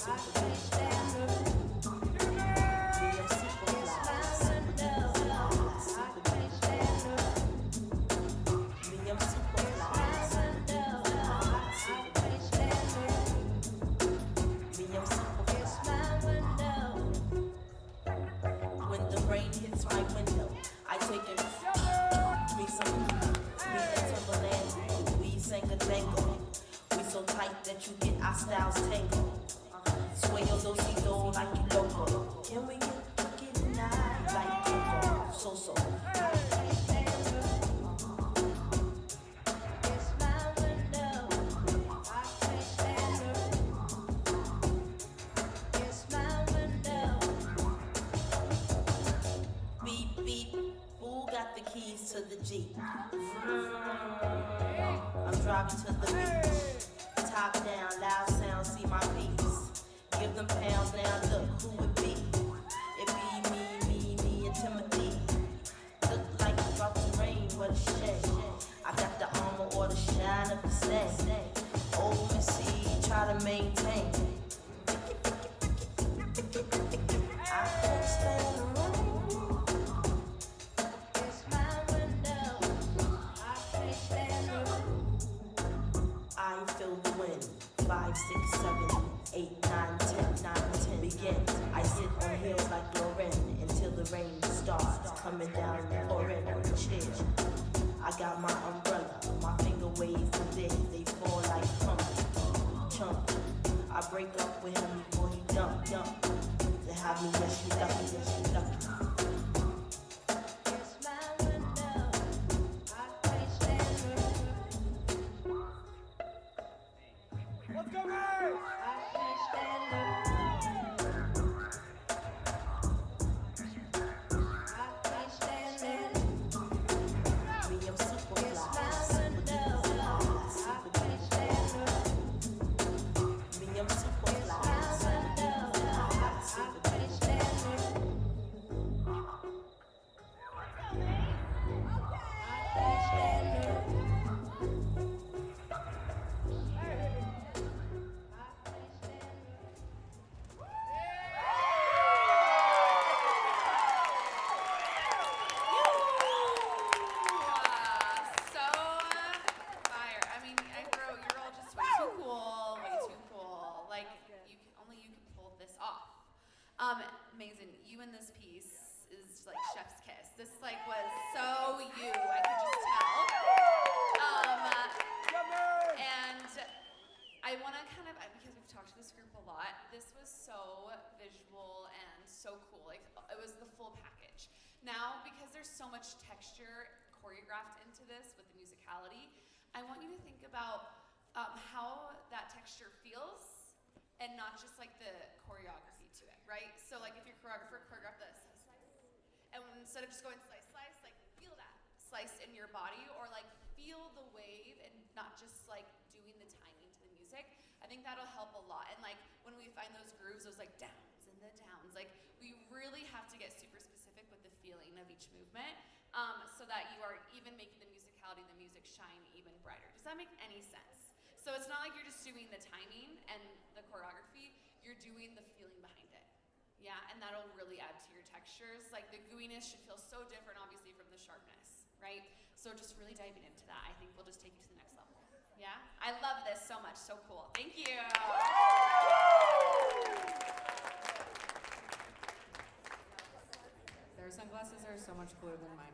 When the rain hits my window, I take it me some me and Timberland. We sang a jangle. We so tight that you get our styles tangled. Sway your do-si-do like you loco. Can we get tonight like Coco? So. The keys to the Jeep. I'm driving to the beach. Top down, loud sound, see my peace. Give them pounds now, look who it be. It be me and Timothy. Look like it's about to rain, what a shame. I got the armor or the shine of the same. Old Missy, try to maintain. I can't stand the rain. I feel the wind. 5, 6, 7, 8, 9, 10, 9, 10 begins. I sit on heels like Logan until the rain starts coming down and pouring on the chair. I got my umbrella, my finger waves and they fall like chunk. I break up with him before he dump. They have me, yes you lucky. Mayzin, you in this piece is like chef's kiss. This like was so you, I could just tell. And I want to kind of, because we've talked to this group a lot, this was so visual and so cool. Like it was the full package. Now, because there's so much texture choreographed into this with the musicality, I want you to think about how that texture feels and not just like the choreography to it, right? So like if your choreographer choreographed this, and instead of just going slice, like feel that slice in your body, or like feel the wave and not just like doing the timing to the music. I think that'll help a lot. And like when we find those grooves, those like downs and the downs, like we really have to get super specific with the feeling of each movement, so that you are even making the musicality, the music shine even brighter. Does that make any sense? So it's not like you're just doing the timing and the choreography, you're doing the feeling behind it. Yeah, and that'll really add to your textures. Like the gooiness should feel so different, obviously, from the sharpness, right? So just really diving into that, I think will just take you to the next level. Yeah? I love this so much, so cool. Thank you. Their sunglasses are so much cooler than mine